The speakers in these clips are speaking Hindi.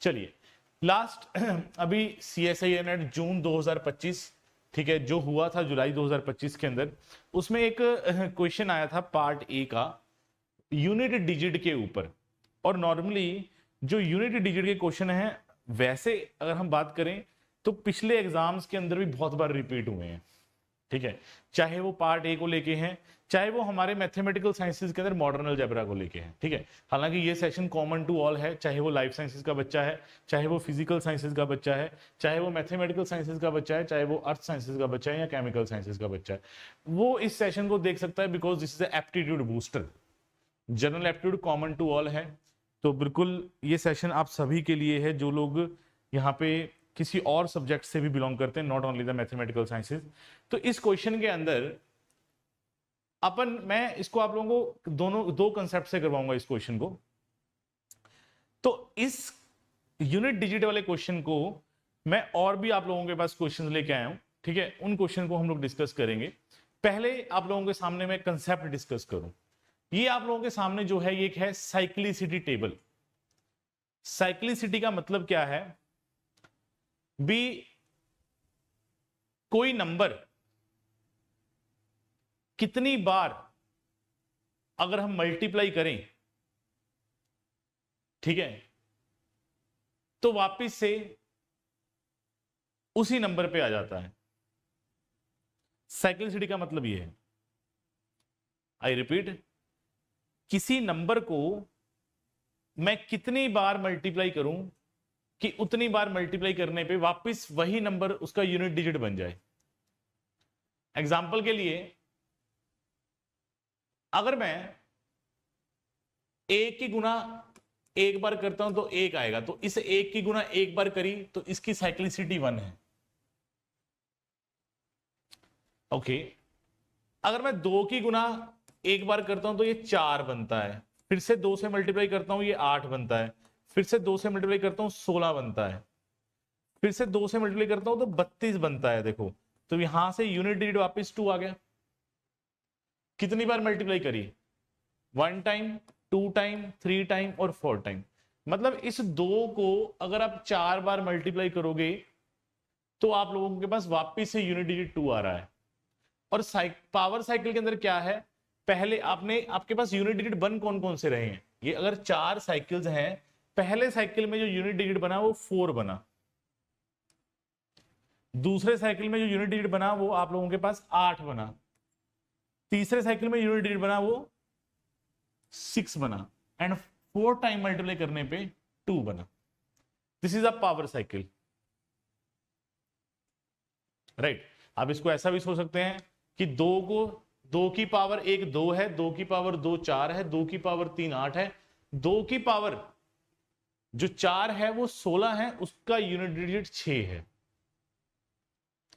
चलिए लास्ट अभी CSIR नेट जून 2025, ठीक है, जो हुआ था जुलाई 2025 के अंदर, उसमें एक क्वेश्चन आया था पार्ट ए का यूनिट डिजिट के ऊपर। और नॉर्मली जो यूनिट डिजिट के क्वेश्चन है, वैसे अगर हम बात करें तो पिछले एग्जाम्स के अंदर भी बहुत बार रिपीट हुए हैं, ठीक है, चाहे वो पार्ट ए को लेके हैं, चाहे वो हमारे मैथमेटिकल साइंसेज के अंदर मॉडर्न अलजेब्रा को लेके हैं, ठीक है। हालांकि ये सेशन कॉमन टू ऑल है, चाहे वो लाइफ साइंसेज का बच्चा है, चाहे वो फिजिकल साइंसेज का बच्चा है, चाहे वो मैथमेटिकल साइंसेज का बच्चा है, चाहे वो अर्थ साइंसेज का बच्चा है या केमिकल साइंसेज का बच्चा है, वो इस सेशन को देख सकता है, because this is aptitude booster, general aptitude common to all है। तो बिल्कुल ये सेशन आप सभी के लिए है जो लोग यहाँ पे किसी और सब्जेक्ट से भी बिलोंग करते हैं, not only the mathematical sciences. तो इस क्वेश्चन के अंदर मैं इसको आप लोगों को दो कंसेप्ट से करवाऊंगा इस क्वेश्चन को। तो इस यूनिट डिजिट वाले क्वेश्चन को मैं और भी आप लोगों के पास क्वेश्चन लेके आया हूं, ठीक है, उन क्वेश्चन को हम लोग डिस्कस करेंगे। पहले आप लोगों के सामने मैं कंसेप्ट डिस्कस करूं। ये आप लोगों के सामने जो है ये एक है साइक्लिसिटी टेबल। साइक्लिसिटी का मतलब क्या है भी, कोई नंबर कितनी बार अगर हम मल्टीप्लाई करें, ठीक है, तो वापिस से उसी नंबर पे आ जाता है। साइक्लिसिटी का मतलब ये है, आई रिपीट, किसी नंबर को मैं कितनी बार मल्टीप्लाई करूं कि उतनी बार मल्टीप्लाई करने पे वापस वही नंबर उसका यूनिट डिजिट बन जाए। एग्जाम्पल के लिए, अगर मैं एक की गुना एक बार करता हूं तो एक आएगा, तो इस एक की गुना एक बार करी तो इसकी साइक्लिसिटी 1 है। ओके, अगर मैं 2 की गुना एक बार करता हूं तो ये 4 बनता है, फिर से 2 से मल्टीप्लाई करता हूं ये 8 बनता है, फिर से 2 से मल्टीप्लाई करता हूं 16 बनता है, फिर से 2 से मल्टीप्लाई करता हूं तो 32 बनता है। देखो, तो यहां से यूनिट डिजिट वापस 2 आ गया। कितनी बार मल्टीप्लाई करी? 1 टाइम, 2 टाइम, 3 टाइम और 4 टाइम। मतलब इस 2 को अगर आप 4 बार मल्टीप्लाई करोगे तो आप लोगों के पास वापस से यूनिट डिजिट 2 आ रहा है। और पावर साइकिल के अंदर क्या है, पहले आपके पास यूनिट डिजिट 1 कौन कौन से रहे हैं, ये अगर 4 साइकिल्स हैं, पहले साइकिल में जो यूनिट डिजिट बना वो 4 बना, दूसरे साइकिल में जो यूनिट डिजिट बना वो आप लोगों के पास 8 बना, तीसरे साइकिल में यूनिट डिजिट बना वो 6 बना, एंड 4 टाइम मल्टीप्लाई करने पे 2 बना। This is a power cycle, right. आप इसको ऐसा भी सोच सकते हैं कि 2 की पावर 1 2 है, 2 की पावर 2 4 है, 2 की पावर 3 8 है, 2 की पावर जो 4 है वो 16 है, उसका यूनिट डिजिट 6 है।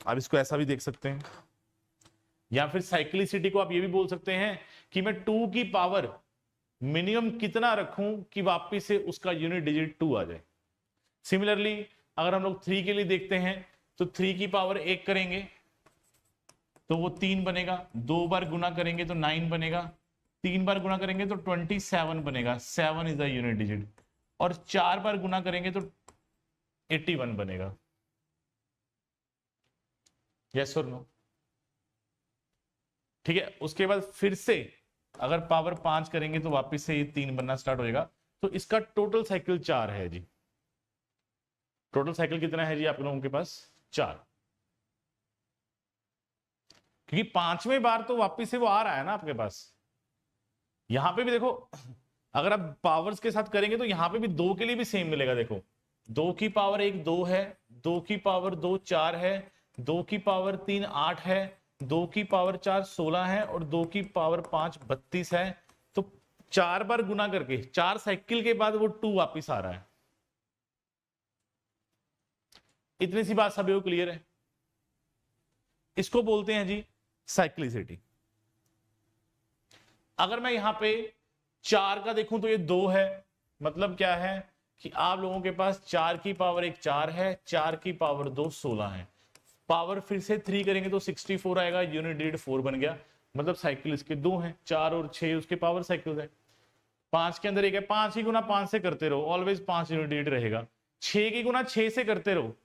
आप इसको ऐसा भी देख सकते हैं, या फिर साइक्लिसिटी को आप ये भी बोल सकते हैं कि मैं 2 की पावर मिनिमम कितना रखूं कि वापिस से उसका यूनिट डिजिट 2 आ जाए। सिमिलरली अगर हम लोग 3 के लिए देखते हैं तो 3 की पावर 1 करेंगे तो वो 3 बनेगा, 2 बार गुना करेंगे तो 9 बनेगा, 3 बार गुना करेंगे तो 27 बनेगा, 7 इज द यूनिट डिजिट, और 4 बार गुना करेंगे तो 81 बनेगा। यस और नो? ठीक है, उसके बाद फिर से अगर पावर 5 करेंगे तो वापस से ये 3 बनना स्टार्ट हो जाएगा। तो इसका टोटल साइकिल 4 है जी। टोटल साइकिल कितना है जी आप लोगों के पास? 4, क्योंकि 5वें बार तो वापस से वो आ रहा है ना आपके पास। यहां पे भी देखो, अगर आप पावर्स के साथ करेंगे तो यहां पे भी 2 के लिए भी सेम मिलेगा। देखो, 2 की पावर 1 2 है, 2 की पावर 2 4 है, 2 की पावर 3 8 है, 2 की पावर 4 16 है, और 2 की पावर 5 32 है। तो 4 बार गुना करके 4 साइकिल के बाद वो 2 वापिस आ रहा है। इतनी सी बात सभी को क्लियर है? इसको बोलते हैं जी साइक्लिसिटी। अगर मैं यहां पे 4 का देखूं तो ये 2 है, मतलब क्या है कि आप लोगों के पास 4 की पावर 1 4 है, 4 की पावर 2 16 है, पावर फिर से 3 करेंगे तो 64 आएगा, यूनिट डिजिट 4 बन गया। मतलब साइकिल इसके 2 हैं, 4 और 6 उसके पावर साइकिल है। 5 के अंदर एक है, 5 ही गुना 5 से करते रहो, ऑलवेज 5 यूनिट डिजिट रहेगा। 6 की गुना 6 से करते रहो।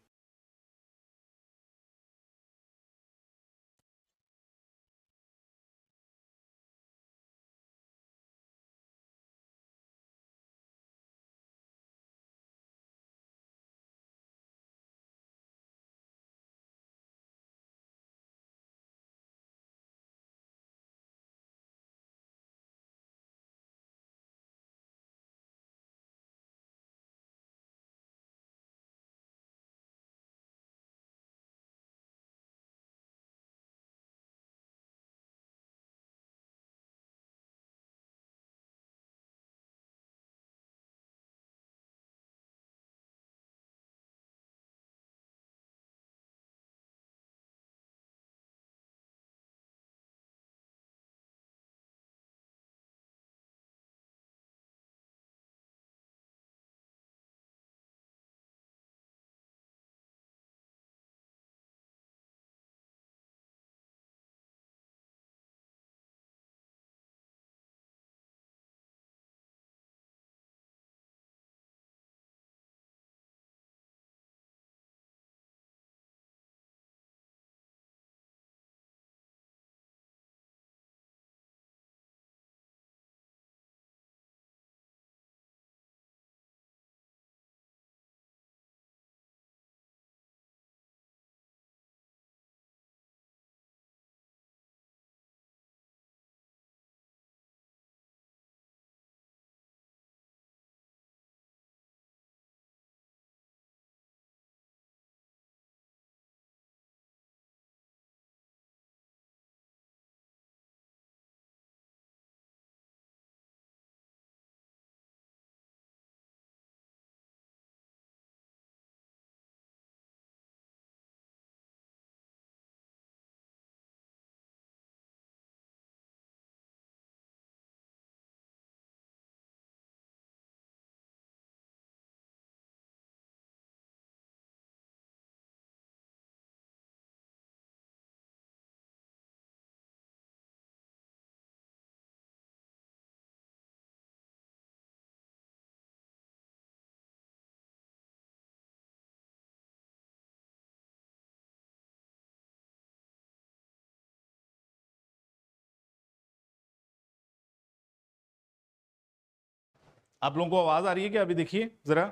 आप लोगों को आवाज आ रही है क्या? अभी देखिए जरा।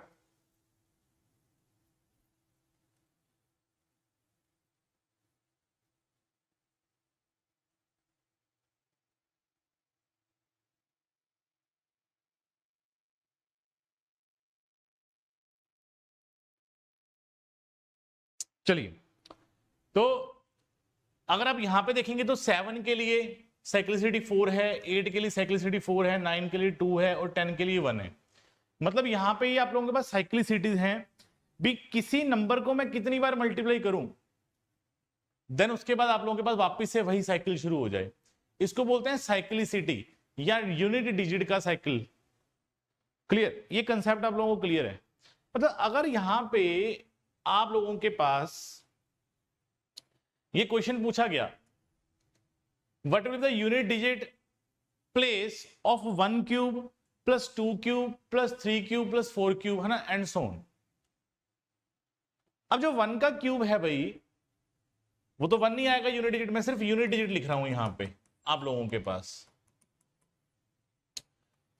चलिए, तो अगर आप यहां पे देखेंगे तो 7 के लिए साइक्लिसिटी 4 है, 8 के लिए साइक्लिसिटी 4 है, 9 के लिए 2 है और 10 के लिए 1 है। मतलब यहां पे ये आप लोगों के पास साइक्लिसिटीज हैं भी। किसी नंबर को मैं कितनी बार मल्टीप्लाई करूं देन उसके बाद आप लोगों के पास वापस से वही साइकिल शुरू हो जाए, इसको बोलते हैं साइक्लिसिटी या यूनिट डिजिट का साइकिल। क्लियर? ये कंसेप्ट आप लोगों को क्लियर है? मतलब अगर यहां पे आप लोगों के पास ये क्वेश्चन पूछा गया, what will the unit digit place of 1 cube plus 2 cube plus 3 cube plus 4 cube, है ना, एंड सो ऑन। अब जो 1 का क्यूब है भाई, वो तो 1 नहीं आएगा यूनिट डिजिट, मैं सिर्फ यूनिट डिजिट लिख रहा हूं यहां पे आप लोगों के पास।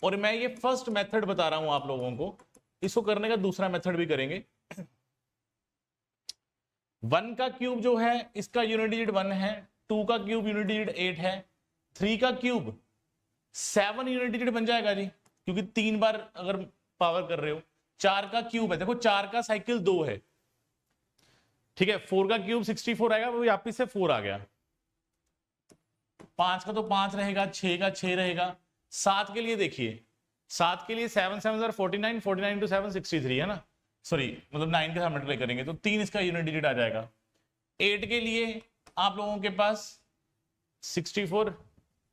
और मैं ये फर्स्ट मेथड बता रहा हूं आप लोगों को, इसको करने का दूसरा मेथड भी करेंगे। 1 का क्यूब जो है इसका यूनिट डिजिट 1 है, 2 का क्यूब यूनिट डिजिट 8 है, 3 का क्यूब 7 यूनिट डिजिट बन जाएगा जी, क्योंकि 3 बार अगर पावर कर रहे हो। 4 का क्यूब है, देखो 4 का साइकिल 2 है, ठीक है। 4 का क्यूब 64 आएगा, वो वापिस से 4 आ गया। 5 का तो 5 रहेगा, 6 का 6 रहेगा। 7 के लिए देखिए, 7 के लिए 7 7 49, 49 टू 7 63 है ना, सॉरी मतलब 9 के साथ मल्टीप्लाई करेंगे तो 3 इसका यूनिट डिजिट आ जाएगा। 8 के लिए आप लोगों के पास 64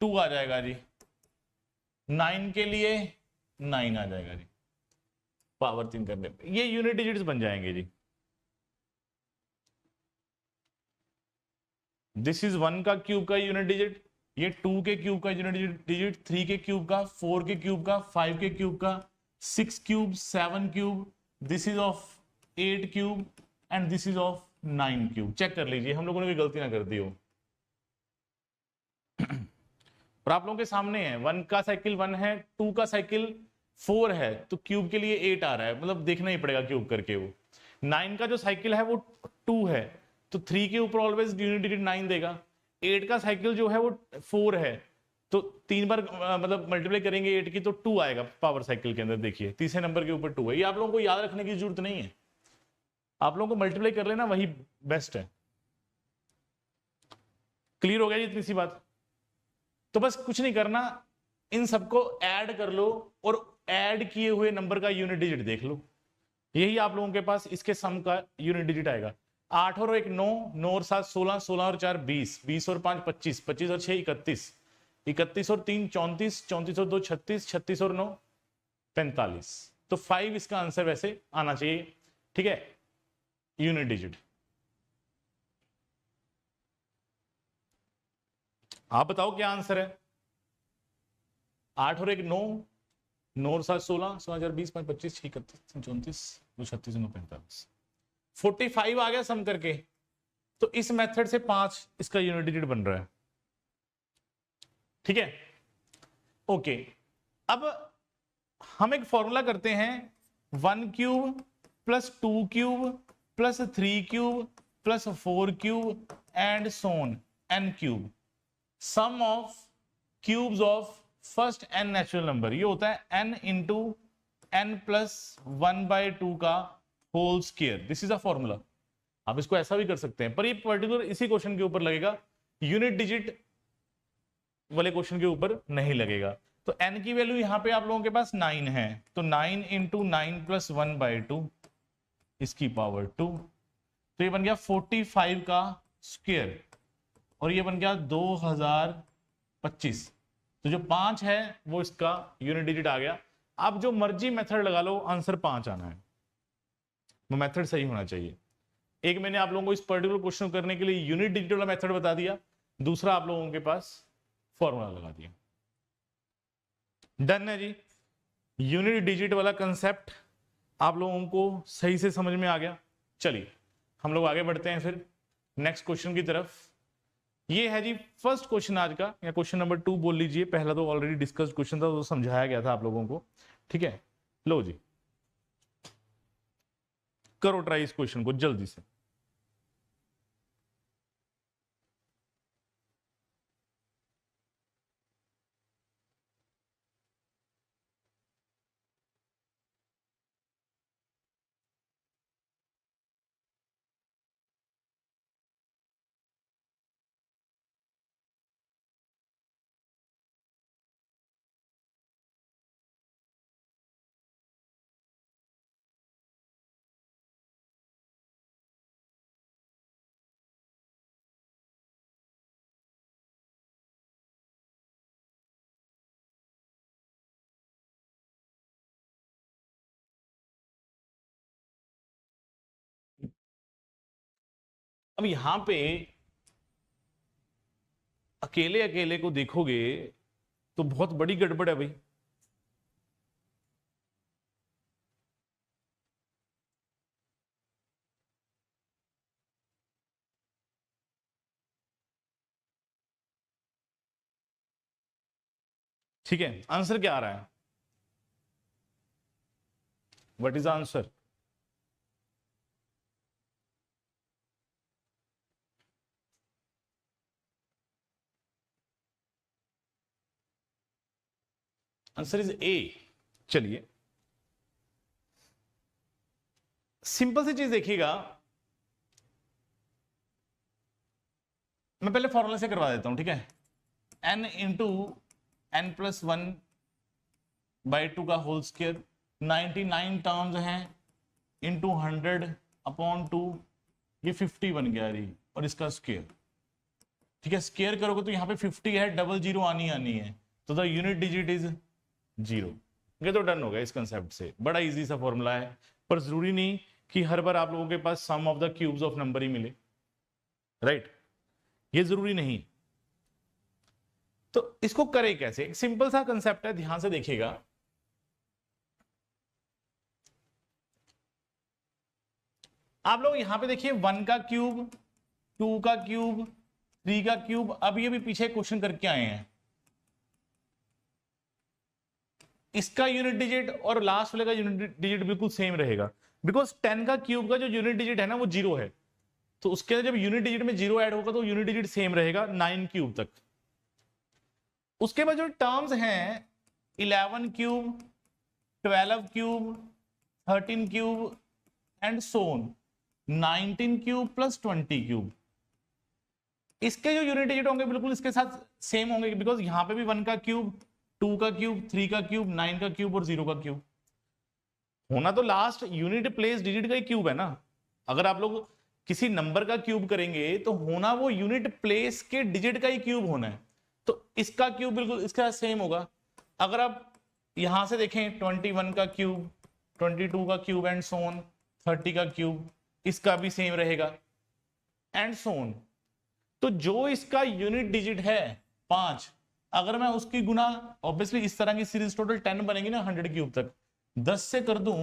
2 आ जाएगा जी। 9 के लिए 9 आ जाएगा जी, पावर 3 करने पे ये यूनिट डिजिट्स बन जाएंगे जी। दिस इज 1 का क्यूब का यूनिट डिजिट, ये 2 के क्यूब का यूनिट डिजिट, 3 के क्यूब का, 4 के क्यूब का, 5 के क्यूब का, 6 cube, 7 cube, this is of 8 cube and this is of 9 cube. Check कर लीजिए हम लोगों ने कोई गलती ना कर दी हो। और आप लोगों के सामने है 1 का साइकिल 1 है, 2 का साइकिल 4 है, तो क्यूब के लिए 8 आ रहा है, मतलब देखना ही पड़ेगा क्यूब करके। वो 9 का जो साइकिल है वो 2 है, तो 3 के ऊपर ऑलवेज यूनिट डिजिट 9 देगा। 8 का साइकिल जो है वो 4 है, तो 3 बार मतलब मल्टीप्लाई करेंगे 8 की तो 2 आएगा पावर साइकिल के अंदर। देखिए तीसरे नंबर के ऊपर 2 है। ये आप लोगों को याद रखने की जरूरत नहीं है, आप लोगों को मल्टीप्लाई कर लेना वही बेस्ट है। क्लियर हो गया जी इतनी सी बात? तो बस कुछ नहीं करना, इन सबको ऐड कर लो और ऐड किए हुए नंबर का यूनिट डिजिट देख लो। यही आप लोगों के पास इसके सम का यूनिट डिजिट आएगा। 8 और 1 9, 9 और 7 16, 16 और 4 20, 20 और 5 25, 25 और 6 31, 31 और 3 34, 34 और 2 36, 36 और 9 45। तो 5 इसका आंसर वैसे आना चाहिए, ठीक है, यूनिट डिजिट। आप बताओ क्या आंसर है? 8 और 1 9, 9 और 7 16, 16 4 20, 5 25, 6 31, 34, 2 36, 9 45, 45 आ गया सम करके। तो इस मेथड से 5 इसका यूनिट डिजिट बन रहा है, ठीक है, ओके। अब हम एक फॉर्मूला करते हैं, 1 cube plus 2 cube plus 3 cube plus 4 cube and so on n cube, sum of cubes of first n natural number. ये होता है n इंटू n प्लस 1/2 का whole square. This is a formula. आप इसको ऐसा भी कर सकते हैं, पर ये पर्टिकुलर इसी क्वेश्चन के ऊपर लगेगा, यूनिट डिजिट वाले क्वेश्चन के ऊपर नहीं लगेगा। तो n की वैल्यू यहां पे आप लोगों के पास 9 है, तो 9 इंटू 9 प्लस 1/2 इसकी पावर 2, तो ये बन गया 45 का स्क्वायर, और ये बन गया 2025। तो जो 5 है वो इसका यूनिट डिजिट आ गया। आप जो मर्जी मेथड लगा लो, आंसर 5 आना है, वो मेथड सही होना चाहिए। एक मैंने आप लोगों को इस पर्टिकुलर क्वेश्चन करने के लिए यूनिट डिजिट वाला मेथड बता दिया, दूसरा आप लोगों के पास फॉर्मूला लगा दिया। डन है जी, यूनिट डिजिट वाला कंसेप्ट आप लोगों को सही से समझ में आ गया। चलिए हम लोग आगे बढ़ते हैं फिर नेक्स्ट क्वेश्चन की तरफ। ये है जी फर्स्ट क्वेश्चन आज का, या क्वेश्चन नंबर 2 बोल लीजिए, पहला तो ऑलरेडी डिस्कस्ड क्वेश्चन था, तो समझाया गया था आप लोगों को, ठीक है। लो जी करो ट्राई इस क्वेश्चन को जल्दी से। अब यहां पे अकेले अकेले को देखोगे तो बहुत बड़ी गड़बड़ है भाई। ठीक है, आंसर क्या आ रहा है? What is answer? Answer is a. चलिए सिंपल सी चीज देखिएगा, मैं पहले फॉर्मूला से करवा देता हूं, ठीक है। n इंटू n प्लस 1/2 का होल स्क्वायर, 99 टर्म्स हैं, इंटू 100/2, ये 50 बन गया जी, और इसका स्क्वायर, ठीक है। स्क्वायर करोगे तो यहाँ पे 50 है, डबल जीरो आनी है, तो द यूनिट डिजिट इज 0। ये तो डन हो गया इस कंसेप्ट से, बड़ा इजी सा फॉर्मूला है, पर जरूरी नहीं कि हर बार आप लोगों के पास sum of the cubes of number ही मिले, राइट, ये जरूरी नहीं। तो इसको करें कैसे? एक सिंपल सा कंसेप्ट है, ध्यान से देखिएगा। आप लोग यहां पे देखिए 1 का क्यूब, 2 का क्यूब, 3 का क्यूब, अभी अभी पीछे क्वेश्चन करके आए हैं, इसका यूनिट डिजिट और लास्ट वाले का यूनिट डिजिट बिल्कुल सेम रहेगा, बिकॉज 10 का क्यूब का जो यूनिट डिजिट है ना वो 0 है, तो उसके अंदर जब यूनिट डिजिट में 0 ऐड होगा तो यूनिट डिजिट सेम रहेगा 9 क्यूब तक। उसके बाद जो टर्म्स हैं 11 cube, 12 cube, 13 cube and so on, 19 cube plus 20 cube, इसके जो यूनिट डिजिट होंगे बिल्कुल इसके साथ सेम होंगे, बिकॉज यहां पे भी 1 का क्यूब, 2 का क्यूब, 3 का क्यूब, 9 का क्यूब और 0 का क्यूब होना, तो लास्ट यूनिट प्लेस डिजिट का ही क्यूब है ना। अगर आप लोग किसी नंबर का क्यूब करेंगे तो होना वो यूनिट प्लेस के डिजिट का ही क्यूब होना है, तो इसका क्यूब बिल्कुल इसका सेम होगा। अगर आप यहां से देखें 21 का क्यूब, 22 का क्यूब एंड सो ऑन, 30 का क्यूब, इसका भी सेम रहेगा एंड सो ऑन। तो जो इसका यूनिट डिजिट है 5, अगर मैं उसकी गुना, ऑब्वियसली इस तरह की सीरीज टोटल 10 बनेगी ना 100 क्यूब तक, 10 से कर दूं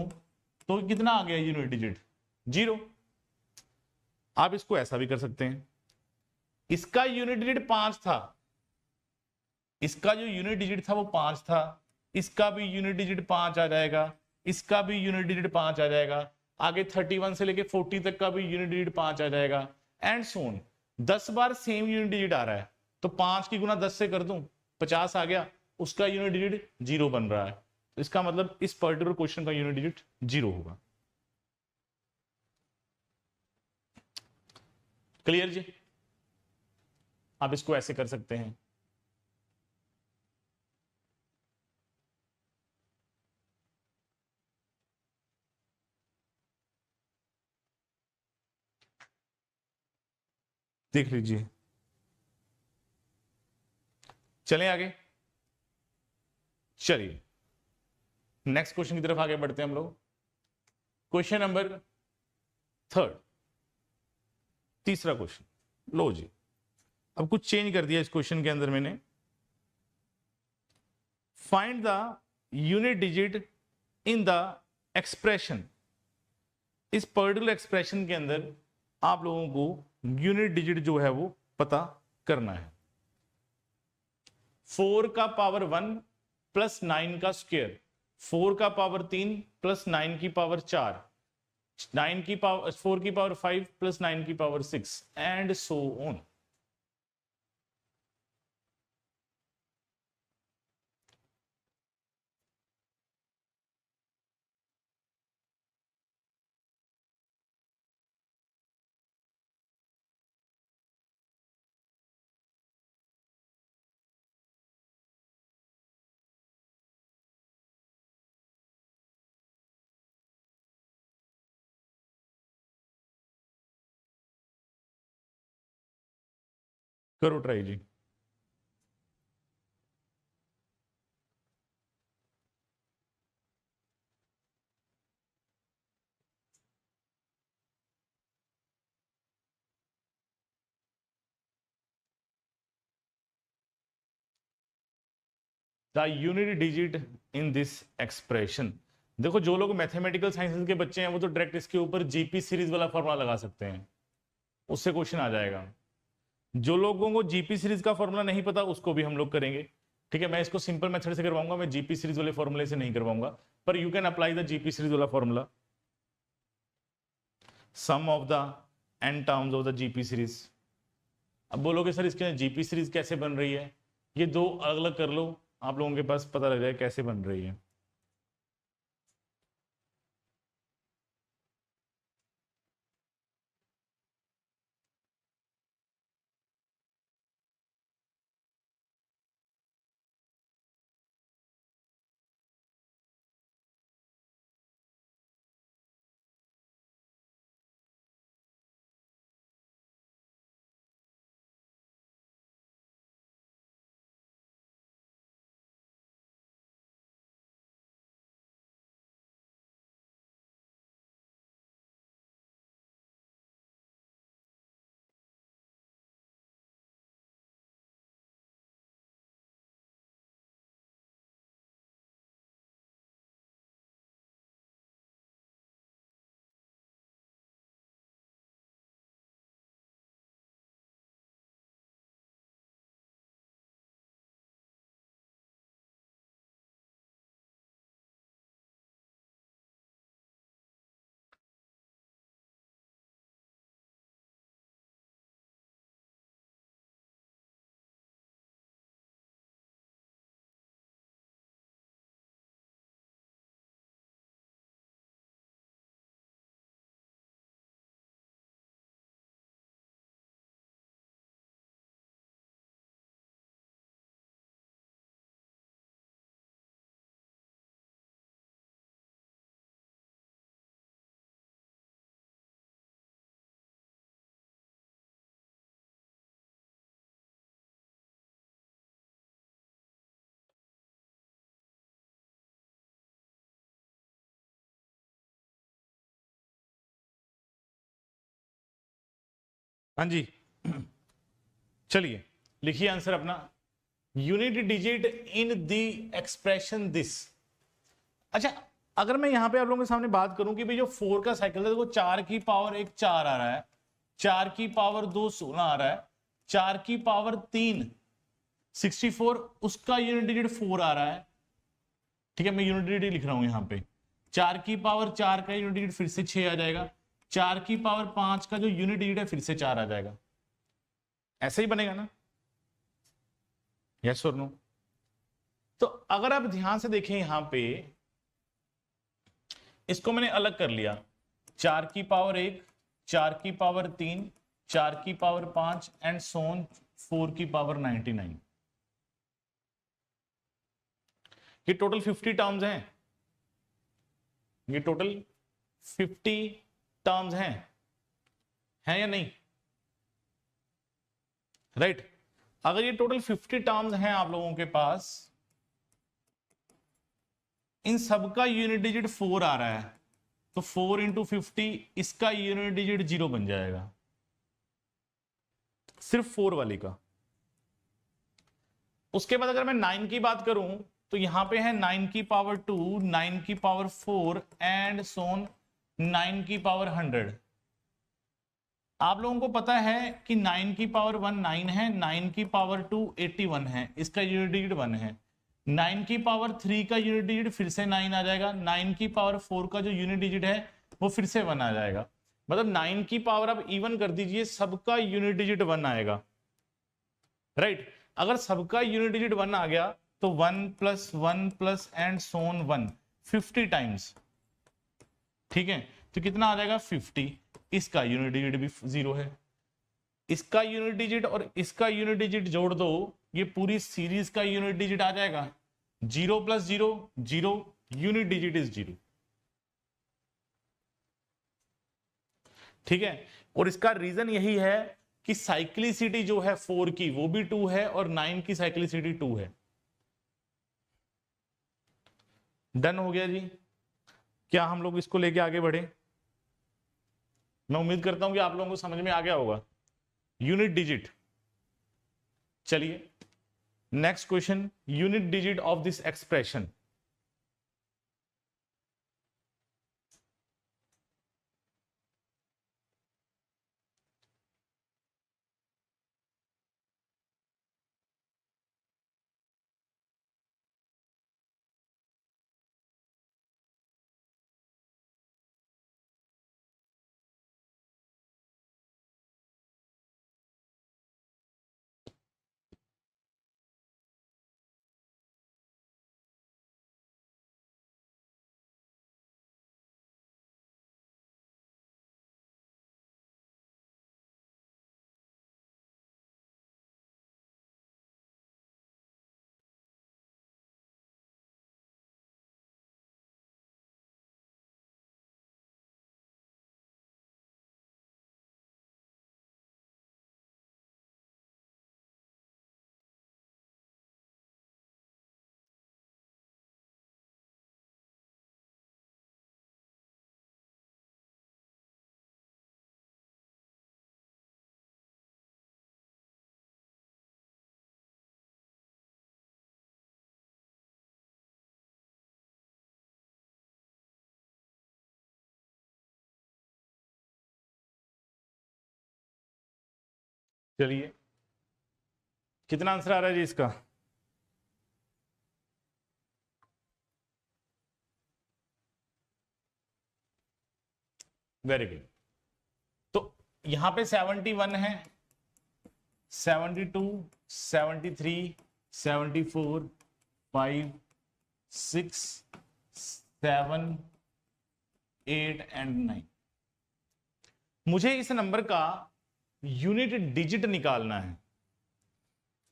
तो कितना आ गया यूनिट डिजिट 0। आप इसको ऐसा भी कर सकते हैं, इसका यूनिट डिजिट 5 था, इसका जो यूनिट डिजिट था वो 5 था, इसका भी यूनिट डिजिट 5 आ जाएगा, इसका भी यूनिट डिजिट 5 आ जाएगा, आगे 31 से लेके 40 तक का भी यूनिट डिजिट 5 आ जाएगा एंड सो ऑन। 10 बार सेम यूनिट डिजिट आ रहा है तो 5 की गुना 10 से कर दूं 50 आ गया, उसका यूनिट डिजिट 0 बन रहा है, तो इसका मतलब इस पर्टिकुलर क्वेश्चन का यूनिट डिजिट 0 होगा। क्लियर जी? आप इसको ऐसे कर सकते हैं। देख लीजिए, चलें आगे। चलिए नेक्स्ट क्वेश्चन की तरफ आगे बढ़ते हैं हम लोग। क्वेश्चन नंबर 3, तीसरा क्वेश्चन। लो जी, अब कुछ चेंज कर दिया इस क्वेश्चन के अंदर मैंने। Find the unit digit in the expression. इस पर्टिकुलर एक्सप्रेशन के अंदर आप लोगों को यूनिट डिजिट जो है वो पता करना है। 4 का पावर 1 प्लस 9 का स्क्वायर, 4 का पावर 3 प्लस 9 की पावर 4, 9 की पावर 4 की पावर 5 प्लस 9 की पावर 6 एंड सो ऑन। करो ट्राई जी। The unit digit in this expression. देखो जो लोग मैथमेटिकल साइंसेस के बच्चे हैं वो तो डायरेक्ट इसके ऊपर जीपी सीरीज वाला फॉर्मूला लगा सकते हैं, उससे क्वेश्चन आ जाएगा। जो लोगों को जीपी सीरीज का फॉर्मूला नहीं पता उसको भी हम लोग करेंगे, ठीक है। मैं इसको सिंपल मेथड से करवाऊंगा, मैं जीपी सीरीज वाले फॉर्मूले से नहीं करवाऊंगा, पर you can apply the GP series वाला formula. Sum of the N terms of the GP series. अब बोलोगे सर इसके जीपी सीरीज कैसे बन रही है, ये दो अलग अलग कर लो, आप लोगों के पास पता लग जाए कैसे बन रही है। हाँ जी, चलिए लिखिए आंसर अपना। Unit digit in the expression this. अच्छा, अगर मैं यहां पे आप लोगों के सामने बात करूं कि भाई जो 4 का साइकिल है, देखो 4 की पावर 1 4 आ रहा है, 4 की पावर 2 16 आ रहा है, 4 की पावर 3 64, उसका यूनिट डिजिट 4 आ रहा है। ठीक है, मैं यूनिट डिजिट लिख रहा हूं यहां पे। 4 की पावर 4 का यूनिट डिजिट फिर से 6 आ जाएगा, 4 की पावर 5 का जो यूनिट डिजिट है फिर से 4 आ जाएगा। ऐसे ही बनेगा ना? यस और नो? तो अगर आप ध्यान से देखें यहां पे, इसको मैंने अलग कर लिया, 4 की पावर 1, 4 की पावर 3, 4 की पावर 5 एंड सोन 4 की पावर 99। ये टोटल 50 टर्म्स हैं, ये टोटल 50 टर्म्स हैं या नहीं? राइट? अगर ये टोटल 50 टर्म्स हैं आप लोगों के पास, इन सबका यूनिट डिजिट 4 आ रहा है, तो 4 इंटू 50, इसका यूनिट डिजिट 0 बन जाएगा, सिर्फ 4 वाली का। उसके बाद अगर मैं 9 की बात करूं, तो यहां पे है 9 की पावर 2, 9 की पावर 4 एंड सोन 9 की पावर 100। आप लोगों को पता है कि 9 की पावर 1 9 है, 9 की पावर 2 81 है, इसका यूनिट डिजिट 1 है। 9 की पावर 3 का यूनिट डिजिट फिर से 9 आ जाएगा, 9 की पावर 4 का जो यूनिट डिजिट है वो फिर से 1 आ जाएगा। मतलब 9 की पावर आप इवन कर दीजिए, सबका यूनिट डिजिट 1 आएगा। राइट? अगर सबका यूनिट डिजिट 1 आ गया तो 1 प्लस एंड सोन 1 50 टाइम्स। ठीक है, तो कितना आ जाएगा 50। इसका यूनिट डिजिट भी 0 है, इसका यूनिट डिजिट और इसका यूनिट डिजिट जोड़ दो, ये पूरी सीरीज का यूनिट डिजिट आ जाएगा 0 + 0 0, यूनिट डिजिट इज 0। ठीक है, और इसका रीजन यही है कि साइक्लिसिटी जो है 4 की वो भी 2 है और 9 की साइक्लिसिटी 2 है। डन हो गया जी? क्या हम लोग इसको लेके आगे बढ़े? मैं उम्मीद करता हूं कि आप लोगों को समझ में आ गया होगा यूनिट डिजिट। चलिए next question, unit digit of this expression. चलिए कितना आंसर आ रहा है जी इसका? Very good. तो यहां पे 71 है, 72, 73, 74, 5, 6, 7, 8 एंड 9। मुझे इस नंबर का यूनिट डिजिट निकालना है।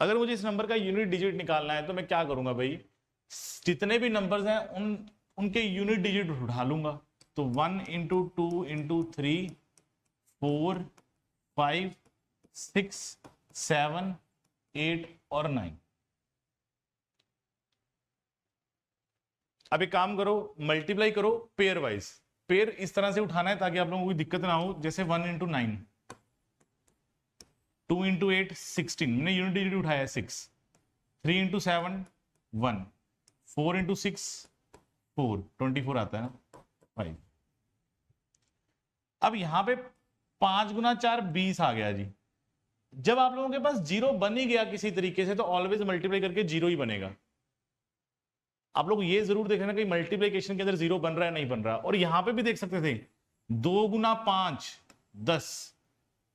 अगर मुझे इस नंबर का यूनिट डिजिट निकालना है तो मैं क्या करूंगा भाई, जितने भी नंबर्स हैं उनके यूनिट डिजिट उठा लूंगा। तो 1 इंटू 2 इंटू 3 4 5 6 7 8 और 9। अब एक काम करो, मल्टीप्लाई करो पेयर वाइज। पेयर इस तरह से उठाना है ताकि आप लोगों को कोई दिक्कत ना हो, जैसे 1 इंटू 9, 2 इंटू 8 16, मैंने यूनिट डिजिट उठाया 6, 3 इंटू 7 1, 4 इंटू 6 4, 24 आता है ना 5। अब यहां पे 5 गुना 4 20 आ गया जी। जब आप लोगों के पास जीरो बन ही गया किसी तरीके से, तो ऑलवेज मल्टीप्लाई करके जीरो ही बनेगा। आप लोग ये जरूर देख लेना कि मल्टीप्लिकेशन के अंदर जीरो बन रहा है नहीं बन रहा। और यहां पे भी देख सकते थे 2 गुना 5 10,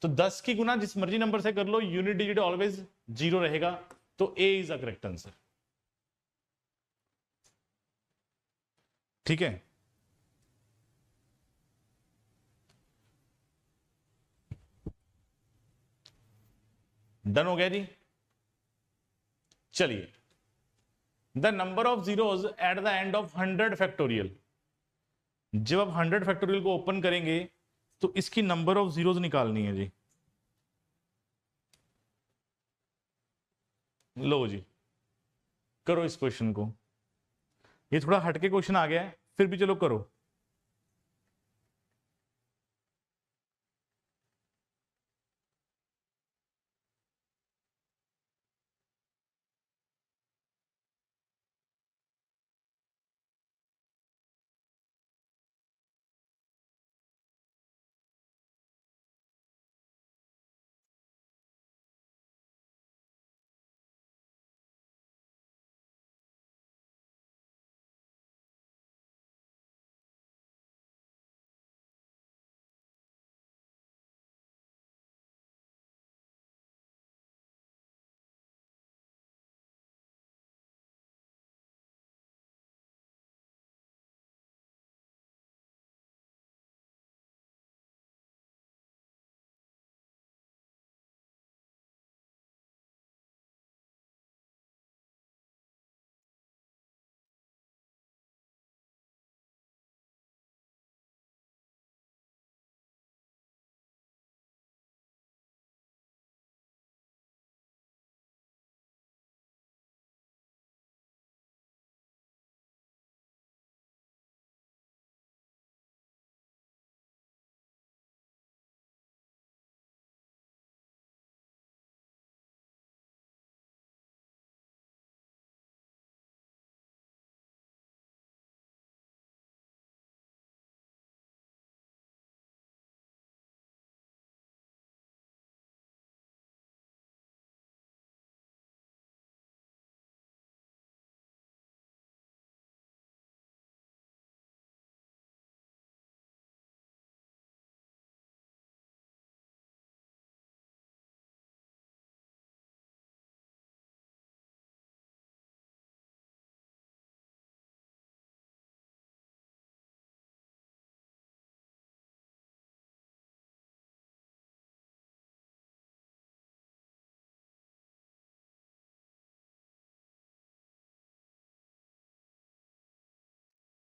तो 10 की गुना जिस मर्जी नंबर से कर लो, यूनिट डिजिट ऑलवेज जीरो रहेगा, तो ए इज द करेक्ट आंसर। ठीक है, डन हो गया जी। चलिए, the number of zeros at the end of 100 factorial. जब आप 100 फैक्टोरियल को ओपन करेंगे तो इसकी नंबर ऑफ जीरोज निकालनी है जी। लो जी, करो इस क्वेश्चन को। ये थोड़ा हटके क्वेश्चन आ गया है, फिर भी चलो करो।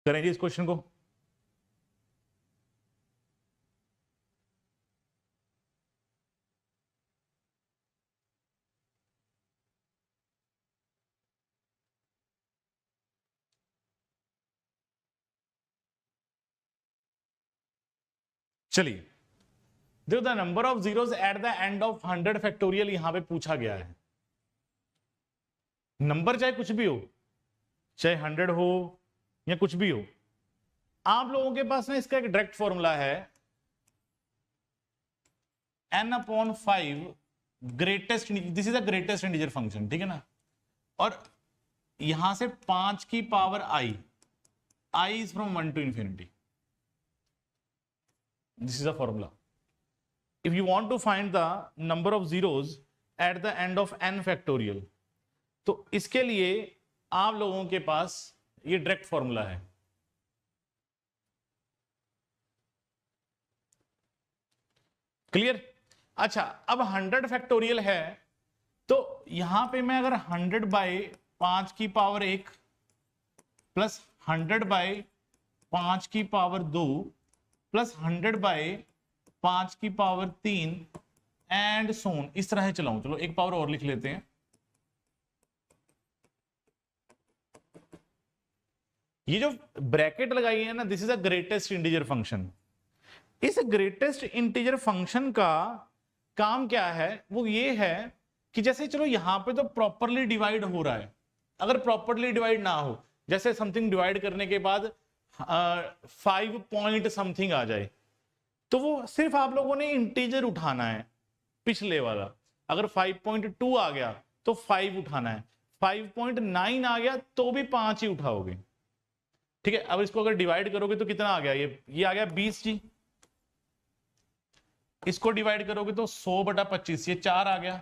करें जी इस क्वेश्चन को। चलिए, देखो, the number of zeros at the end of 100 factorial यहां पे पूछा गया है। नंबर चाहे कुछ भी हो, चाहे 100 हो या कुछ भी हो, आप लोगों के पास ना इसका एक डायरेक्ट फॉर्मूला है, n/5 greatest, this is a greatest integer function, ठीक है ना। और यहां से 5 की power i is from 1 to infinity. This is a formula. If you want to find the number of zeros at the end of n factorial, तो इसके लिए आप लोगों के पास ये डायरेक्ट फॉर्मूला है। क्लियर? अच्छा, अब 100 फैक्टोरियल है, तो यहां पे मैं अगर 100 बाई 5 की पावर 1 प्लस 100 बाई 5 की पावर 2 प्लस 100 बाई 5 की पावर 3 एंड सोन, इस तरह से चलाऊं। चलो एक पावर और लिख लेते हैं। ये जो ब्रैकेट लगाई है ना, this is a greatest integer function. इस ग्रेटेस्ट इंटीजर फंक्शन का काम क्या है वो ये है कि जैसे चलो यहां पे तो प्रॉपरली डिवाइड हो रहा है, अगर प्रॉपरली डिवाइड ना हो, जैसे समथिंग डिवाइड करने के बाद 5 पॉइंट समथिंग आ जाए, तो वो सिर्फ आप लोगों ने इंटीजर उठाना है पिछले वाला। अगर 5.2 आ गया तो 5 उठाना है, 5.9 आ गया तो भी 5 ही उठाओगे। ठीक है, अब इसको अगर डिवाइड करोगे तो कितना आ गया, ये आ गया 20 जी। इसको डिवाइड करोगे तो 100/25, ये 4 आ गया।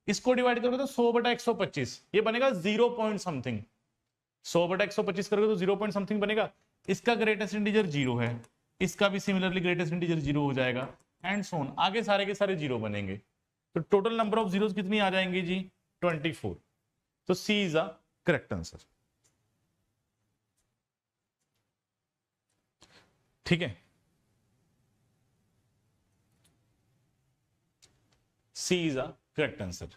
इसको डिवाइड करोगे तो 100/125, ये बनेगा 0 पॉइंट समथिंग। 100/125 करोगे तो 0 पॉइंट समथिंग बनेगा। इसका ग्रेटेस्ट इंटीजर 0 है, इसका भी सिमिलरली ग्रेटेस्ट इंटीजर 0 हो जाएगा, एंड सो ऑन, आगे सारे के सारे 0 बनेंगे। तो टोटल नंबर ऑफ जीरोस कितनी आ जाएंगी जी, 24। तो सी इज अ करेक्ट आंसर। ठीक है, सी इज अ करेक्ट आंसर।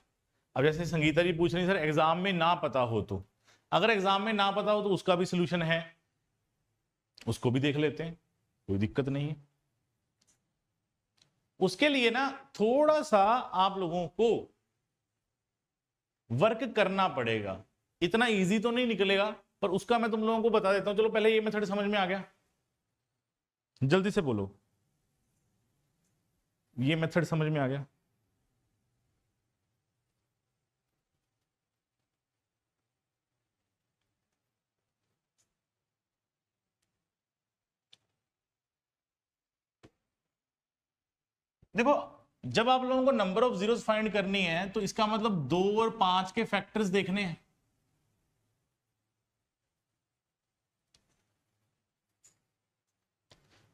अब जैसे संगीता जी पूछ रही सर एग्जाम में ना पता हो तो, अगर एग्जाम में ना पता हो तो उसका भी सोल्यूशन है, उसको भी देख लेते हैं, कोई दिक्कत नहीं है। उसके लिए ना थोड़ा सा आप लोगों को वर्क करना पड़ेगा, इतना इजी तो नहीं निकलेगा, पर उसका मैं तुम लोगों को बता देता हूं। चलो पहले ये मेथड समझ में आ गया, जल्दी से बोलो, ये मेथड समझ में आ गया? देखो, जब आप लोगों को नंबर ऑफ जीरोस फाइंड करनी है तो इसका मतलब 2 और 5 के फैक्टर्स देखने हैं।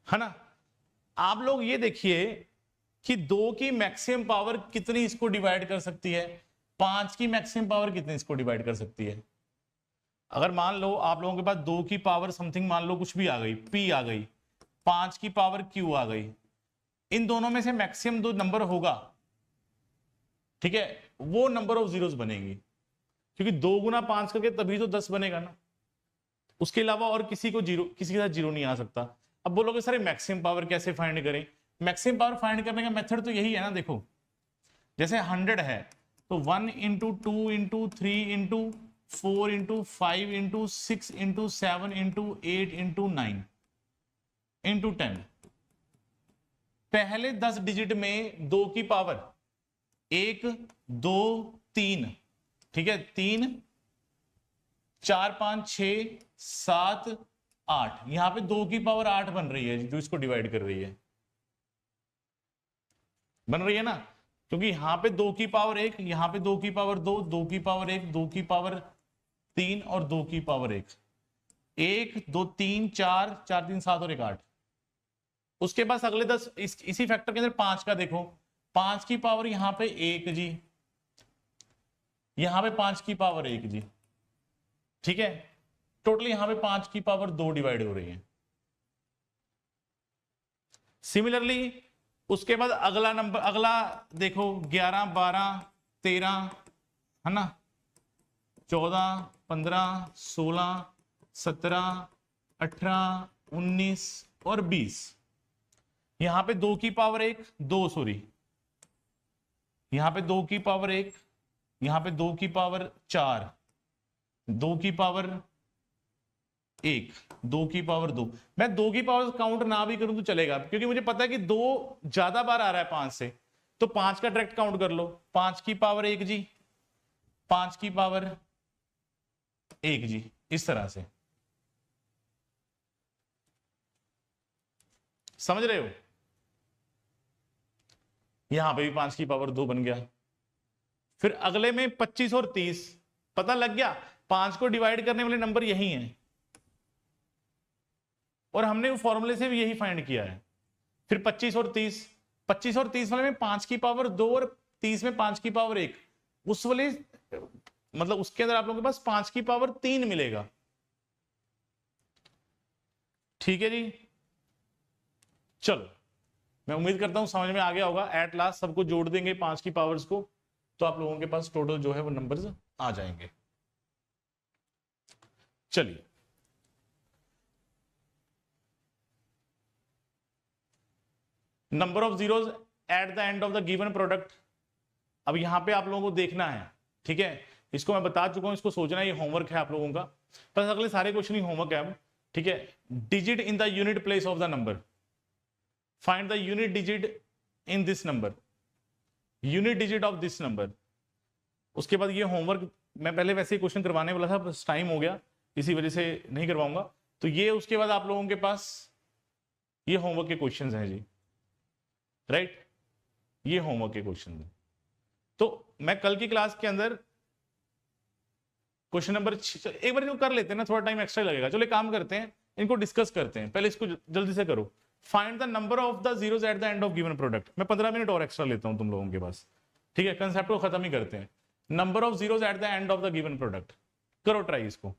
है ना? आप लोग ये देखिए कि 2 की मैक्सिमम पावर कितनी इसको डिवाइड कर सकती है, 5 की मैक्सिमम पावर कितनी इसको डिवाइड कर सकती है। अगर मान लो आप लोगों के पास 2 की पावर समथिंग, मान लो कुछ भी आ गई, p आ गई, 5 की पावर q आ गई, इन दोनों में से मैक्सिमम दो नंबर होगा, ठीक है, वो नंबर ऑफ जीरोस बनेंगी, क्योंकि 2 गुना 5 करके तभी तो 10 बनेगा ना, उसके अलावा और किसी को जीरो, किसी के साथ जीरो नहीं आ सकता। अब बोलोगे सर मैक्सिमम पावर कैसे फाइंड करें? मैक्सिमम पावर फाइंड करने का मेथड तो यही है ना, देखो जैसे 100 है तो 1 into 2 into 3 into 4 into 5 into 6 into 7 into 8 into 9 into 10, पहले 10 डिजिट में 2 की पावर 1 2 3, ठीक है, 3 4 5 6 7 8, यहां पे 2 की पावर 8 बन रही है जो इसको डिवाइड कर रही है, बन रही है ना, क्योंकि यहां पे 2 की पावर 1, यहां पे 2 की पावर 2, 2 की पावर 1, 2 की पावर 3 और 2 की पावर 1, 1 2 3 4 4 3 7 और 1 8। उसके बाद अगले 10 इसी फैक्टर के अंदर 5 का देखो, 5 की पावर यहां पे 1 जी, यहां पे 5 की पावर 1 जी, ठीक है, टोटल यहां पे 5 की पावर 2 डिवाइड हो रही है। सिमिलरली उसके बाद अगला नंबर, अगला देखो 11 12 13, है ना, 14 15 16 17 18 19 और 20, यहां पे 2 की पावर 1 2, सॉरी, यहां पे 2 की पावर 1, यहां पे 2 की पावर 4, 2 की पावर 1, 2 की पावर 2। मैं 2 की पावर काउंट ना भी करूं तो चलेगा, क्योंकि मुझे पता है कि 2 ज्यादा बार आ रहा है 5 से, तो 5 का डायरेक्ट काउंट कर लो, 5 की पावर 1 जी, 5 की पावर 1 जी, इस तरह से, समझ रहे हो? यहां पे भी 5 की पावर 2 बन गया। फिर अगले में 25 और 30, पता लग गया 5 को डिवाइड करने वाले नंबर यही हैं, और हमने वो फॉर्मूले से भी यही फाइंड किया है। फिर 25 और 30, 25 और 30 वाले में 5 की पावर 2 और 30 में 5 की पावर 1, उस वाले मतलब उसके अंदर आप लोगों के पास 5 की पावर 3 मिलेगा। ठीक है जी, चलो मैं उम्मीद करता हूं समझ में आ गया होगा। एट लास्ट सबको जोड़ देंगे 5 की पावर्स को, तो आप लोगों के पास टोटल जो है वो नंबर्स आ जाएंगे। चलिए, number of zeros at the end of the given product. अब यहां पे आप लोगों को देखना है, ठीक है, इसको मैं बता चुका हूं, इसको सोचना है, ये होमवर्क है आप लोगों का, बस अगले सारे क्वेश्चन ही होमवर्क है अब, ठीक है। Digit in the unit place of the number, find the unit digit in this number, unit digit of this number. उसके बाद ये होमवर्क मैं पहले वैसे ही क्वेश्चन करवाने वाला था, बस टाइम हो गया इसी वजह से नहीं करवाऊंगा। तो ये उसके बाद आप लोगों के पास ये होमवर्क के क्वेश्चंस हैं जी, राइट, ये होमवर्क के क्वेश्चन हैं। तो मैं कल की क्लास के अंदर क्वेश्चन नंबर एक बार इनको कर लेते हैं ना, थोड़ा टाइम एक्स्ट्रा लगेगा। चलो एक काम करते हैं, इनको डिस्कस करते हैं, पहले इसको जल्दी से करो। Find the number of the zeros at the end of given product. मैं 15 मिनट और एक्स्ट्रा लेता हूं तुम लोगों के पास, ठीक है, कंसेप्ट को खत्म ही करते हैं। Number of zeros at the end of the given product, करो ट्राई इसको।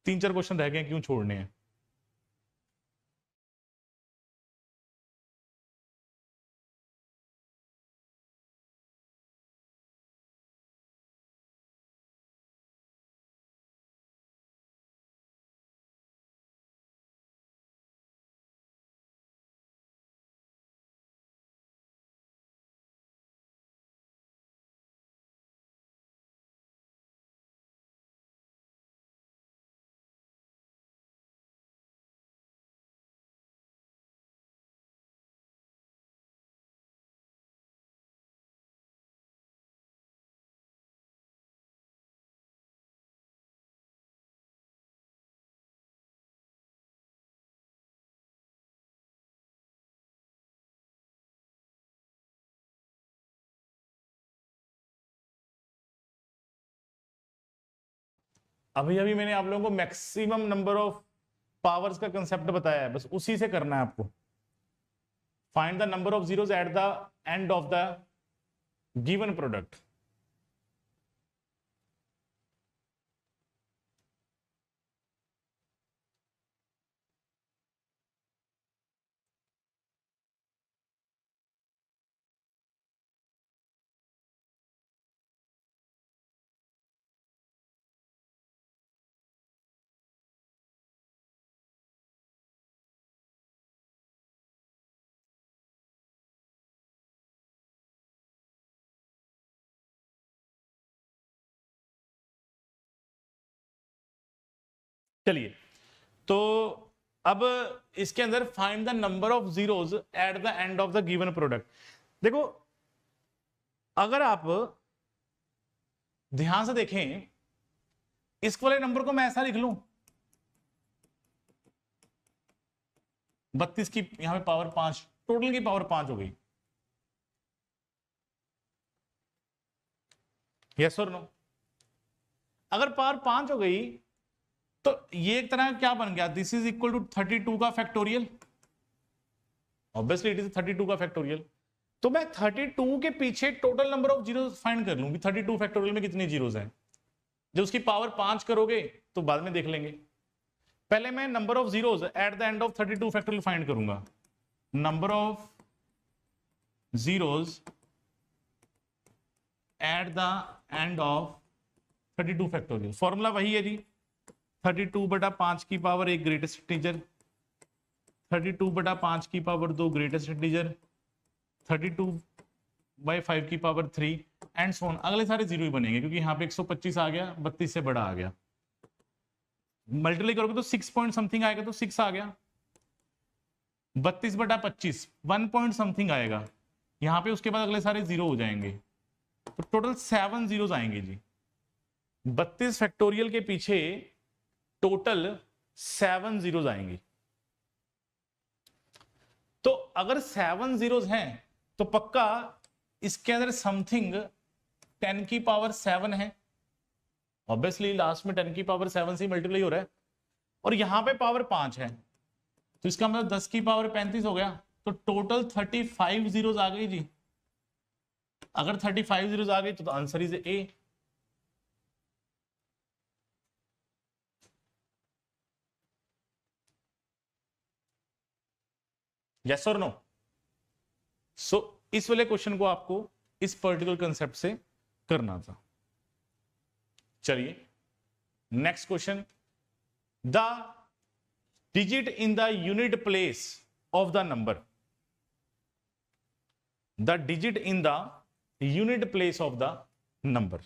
3-4 क्वेश्चन रह गए, क्यों छोड़ने हैं। अभी अभी मैंने आप लोगों को मैक्सिमम नंबर ऑफ पावर्स का कंसेप्ट बताया है, बस उसी से करना है आपको। Find the number of zeros at the end of the given product. चलिए, तो अब इसके अंदर find the number of zeros at the end of the given product. देखो, अगर आप ध्यान से देखें, इस वाले नंबर को मैं ऐसा लिख लूं, 32 की यहां पे पावर 5, टोटल की पावर 5 हो गई, यस और नो। अगर पावर 5 हो गई तो ये एक तरह का क्या बन गया, दिस इज इक्वल टू 32 का फैक्टोरियल, ऑब्वियसली इट इज 32 का फैक्टोरियल। तो मैं 32 के पीछे total number of zeros find कर लूंगी, 32 फैक्टोरियल में कितने जीरोस हैं। जब उसकी पावर 5 करोगे तो बाद में देख लेंगे, पहले मैं number of zeros at the end of 32 factorial find करूंगा। Number of zeros at the end of 32 factorial, formula वही है जी, 32/5 की पावर 1 ग्रेटेस्ट इंटीजर, 32/5 की पावर 2 ग्रेटेस्ट इंटीजर, 32/5 की पावर 3 एंड सो ऑन। अगले सारे जीरो ही बनेंगे क्योंकि यहाँ पे 125 आ गया, 32 से बड़ा आ गया, मल्टीप्लाई करोगे तो 6 पॉइंट समथिंग आएगा, तो 6 आ गया। 32/25 1 पॉइंट समथिंग आएगा यहाँ पे, उसके बाद अगले सारे जीरो हो जाएंगे, तो टोटल 7 जीरोस आएंगे जी। 32 फैक्टोरियल के पीछे टोटल 7 जीरोस आएंगे। तो अगर 7 जीरोस हैं तो पक्का इसके अंदर समथिंग 10 की पावर 7 है, ऑब्वियसली लास्ट में 10 की पावर 7 से मल्टीप्लाई हो रहा है, और यहां पे पावर 5 है, तो इसका मतलब 10 की पावर 35 हो गया, तो टोटल 35 जीरोस आ गई जी। अगर 35 जीरोस आ गई तो आंसर इज ए। यस और नो। सो इस वाले क्वेश्चन को आपको इस पर्टिकुलर कंसेप्ट से करना था। चलिए next question, the digit in the unit place of the number. The digit in the unit place of the number.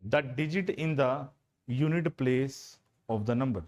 The digit in the unit place of the number.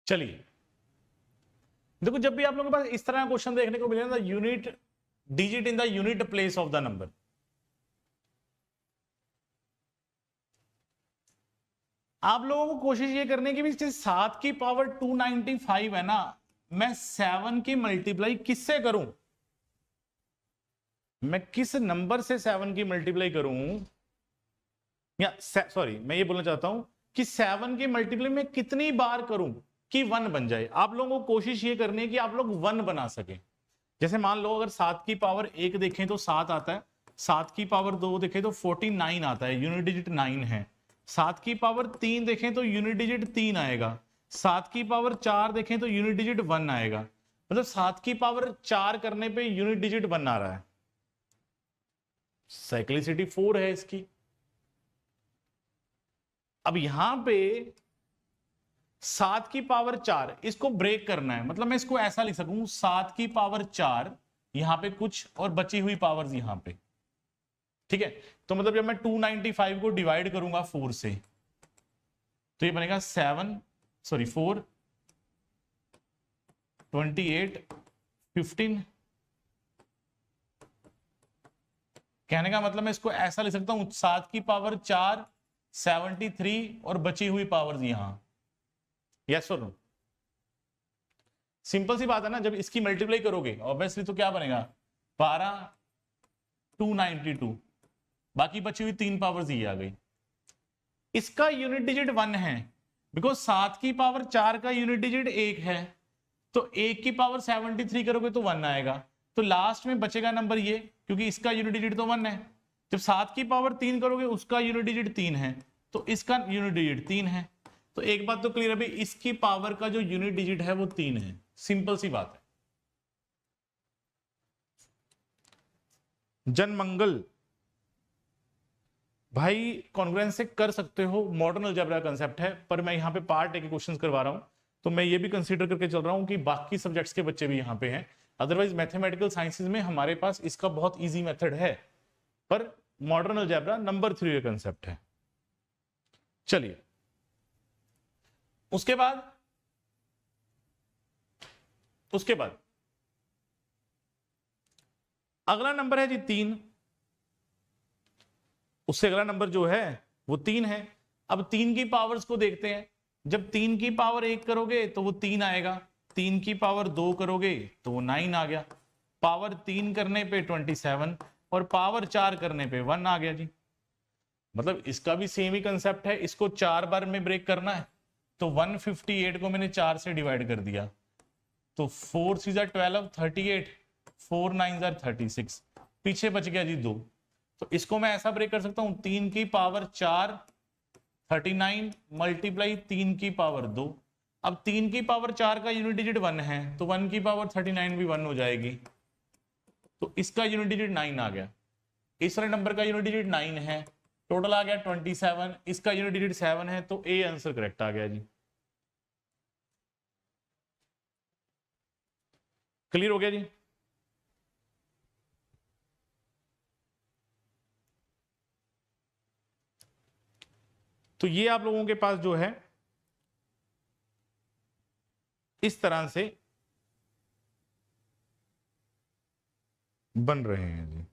चलिए देखो, जब भी आप लोगों के पास इस तरह का क्वेश्चन देखने को मिलेगा, unit digit in the unit place of the number, आप लोगों को कोशिश ये करने की भी, 7 की पावर 295 है ना, मैं 7 की मल्टीप्लाई किससे करूं, मैं किस नंबर से 7 की मल्टीप्लाई करूं, या सॉरी मैं ये बोलना चाहता हूं कि 7 की मल्टीप्लाई में कितनी बार करूं कि 1 बन जाए। आप लोगों को कोशिश ये करनी है कि आप लोग 1 बना सके। जैसे मान लो अगर 7 की पावर 1 देखें तो 7 आता है, 7 की पावर 2 देखें तो 49 आता है, यूनिट डिजिट 9 है। 7 की पावर 3 देखें तो यूनिट डिजिट 3 आएगा। 7 की पावर 4 देखें तो यूनिट डिजिट 1 आएगा। मतलब 7 की पावर 4 करने पे यूनिट डिजिट 1 आ रहा है, साइक्लिसिटी 4 है इसकी। अब यहां पे 7 की पावर 4 इसको ब्रेक करना है, मतलब मैं इसको ऐसा लिख सकूं 7 की पावर 4 यहां पे कुछ और बची हुई पावर्स यहां पे, ठीक है। तो मतलब जब मैं 295 को डिवाइड करूंगा 4 से तो ये बनेगा 4 28 15। कहने का मतलब मैं इसको ऐसा लिख सकता हूं 7 की पावर 4 73 और बची हुई पावर्स यहां। यस और नो? सिंपल सी बात है ना, जब इसकी मल्टीप्लाई करोगे ऑब्वियसली तो क्या बनेगा 12 292, बाकी बची हुई 3 पावर्स ये आ गई। इसका यूनिट डिजिट 1 है, बिकॉज 7 की पावर 4 का यूनिट डिजिट 1 है, तो 1 की पावर 73 करोगे तो 1 आएगा, तो लास्ट में बचेगा नंबर ये, क्योंकि इसका यूनिट डिजिट तो 1 है। जब 7 की पावर 3 करोगे उसका यूनिट डिजिट 3 है, तो इसका यूनिट डिजिट 3 है। तो एक बात तो क्लियर है भाई, इसकी पावर का जो यूनिट डिजिट है वो 3 है। सिंपल सी बात है। जनमंगल भाई कॉन्ग्रेंस से कर सकते हो, मॉडर्न अलजेब्रा कंसेप्ट है, पर मैं यहाँ पे पार्ट ए के क्वेश्चंस करवा रहा हूं, तो मैं ये भी कंसीडर करके चल रहा हूं कि बाकी सब्जेक्ट्स के बच्चे भी यहाँ पे हैं। अदरवाइज मैथमेटिकल साइंसेज में हमारे पास इसका बहुत इजी मेथड है, पर मॉडर्न अलजेब्रा नंबर 3 का कंसेप्ट है। चलिए उसके बाद अगला नंबर है जी 3। उससे अगला नंबर जो है वो 3 है। अब 3 की पावर्स को देखते हैं। जब 3 की पावर 1 करोगे तो वो 3 आएगा, 3 की पावर 2 करोगे तो वो 9 आ गया, पावर 3 करने पे 27 और पावर 4 करने पे 1 आ गया जी। मतलब इसका भी सेम ही कंसेप्ट है, इसको 4 बार में ब्रेक करना है, तो 158 को मैंने 4 से डिवाइड कर दिया, तो तो 4 6 12 38, 4 9 36, पीछे बच गया जी 2। तो इसको मैं ऐसा ब्रेक कर सकता हूं 3 की पावर 4 39 मल्टीप्लाई 3 की पावर 2। अब 3 की पावर 4 का यूनिट डिजिट 1 है तो 1 की पावर 39 भी 1 हो जाएगी, तो इसका यूनिट डिजिट 9 आ गया। इस वाले नंबर का यूनिट डिजिट 9 है, टोटल आ गया 27, इसका यूनिट डिजिट 7 है, तो ए आंसर करेक्ट आ गया जी। क्लियर हो गया जी। तो ये आप लोगों के पास जो है इस तरह से बन रहे हैं जी।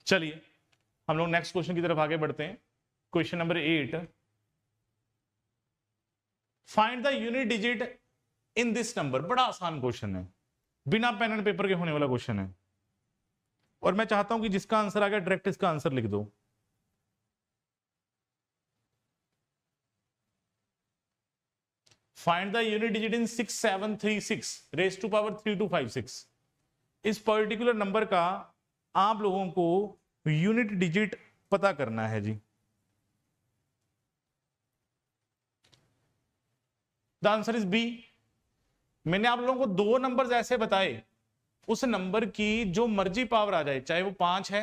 चलिए हम लोग नेक्स्ट क्वेश्चन की तरफ आगे बढ़ते हैं। Question number 8, find the unit digit in this number. बड़ा आसान क्वेश्चन है, बिना पेन एंड पेपर के होने वाला क्वेश्चन है, और मैं चाहता हूं कि जिसका आंसर आ गया डायरेक्ट इसका आंसर लिख दो। Find the unit digit in 6736 raise to power 3256। इस पर्टिकुलर नंबर का आप लोगों को यूनिट डिजिट पता करना है जी। The answer is B. मैंने आप लोगों को दो नंबर्स ऐसे बताए, उस नंबर की जो मर्जी पावर आ जाए, चाहे वो 5 है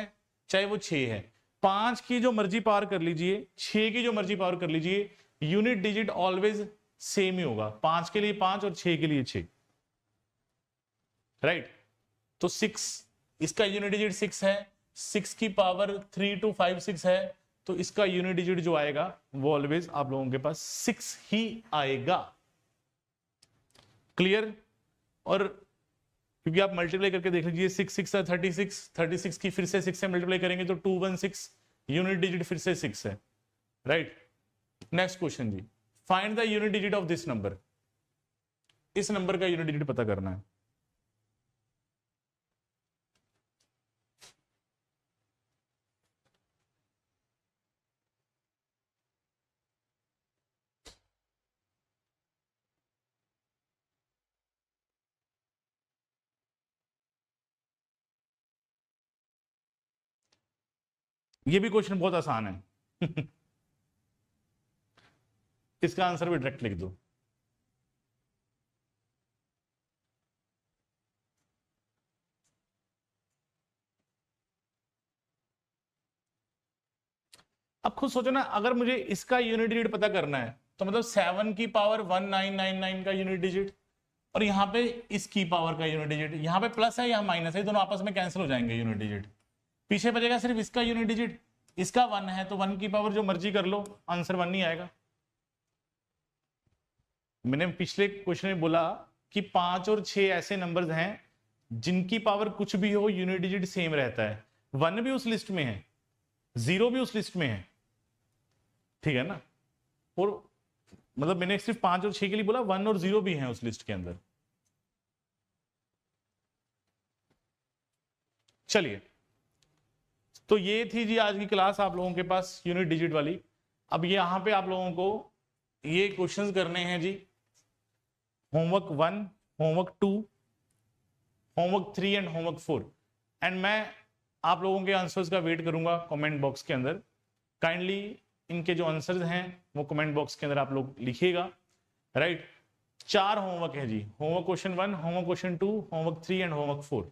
चाहे वो 6 है, 5 की जो मर्जी पावर कर लीजिए, 6 की जो मर्जी पावर कर लीजिए, यूनिट डिजिट ऑलवेज सेम ही होगा। 5 के लिए 5 और 6 के लिए 6, राइट। तो 6, इसका यूनिट डिजिट 6 है, 6 की पावर 3256 है, तो इसका यूनिट डिजिट जो आएगा वो ऑलवेज आप लोगों के पास 6 ही आएगा। क्लियर। और क्योंकि आप मल्टीप्लाई करके देख लीजिए, 6 6 36, 36 की फिर से 6 से मल्टीप्लाई करेंगे तो 216, यूनिट डिजिट फिर से 6 है, राइट। नेक्स्ट क्वेश्चन जी, find the unit digit of this number. इस नंबर का यूनिट डिजिट पता करना है। ये भी क्वेश्चन बहुत आसान है इसका आंसर भी डायरेक्ट लिख दो। अब खुद सोचो ना, अगर मुझे इसका यूनिट डिजिट पता करना है तो मतलब 7 की पावर 1999 का यूनिट डिजिट, और यहाँ पे इसकी पावर का यूनिट डिजिट, यहाँ पे प्लस है यहाँ माइनस है, दोनों आपस में कैंसिल हो जाएंगे यूनिट डिजिट, पीछे बचेगा सिर्फ इसका यूनिट डिजिट। इसका 1 है तो 1 की पावर जो मर्जी कर लो, आंसर 1 नहीं आएगा। मैंने पिछले क्वेश्चन में बोला कि 5 और 6 ऐसे नंबर्स हैं जिनकी पावर कुछ भी हो यूनिट डिजिट सेम रहता है। 1 भी उस लिस्ट में है, 0 भी उस लिस्ट में है, ठीक है ना। और मतलब मैंने सिर्फ 5 और 6 के लिए बोला, 1 और 0 भी हैं उस लिस्ट के अंदर। चलिए, तो ये थी जी आज की क्लास आप लोगों के पास यूनिट डिजिट वाली। अब यहां पे आप लोगों को ये क्वेश्चंस करने हैं जी, homework 1, homework 2, homework 3 and homework 4, and मैं आप लोगों के आंसर्स का वेट करूंगा कमेंट बॉक्स के अंदर। काइंडली इनके जो आंसर्स हैं वो कमेंट बॉक्स के अंदर आप लोग लिखिएगा, राइट। 4 होमवर्क है जी, homework question 1, homework question 2, homework 3 and homework 4।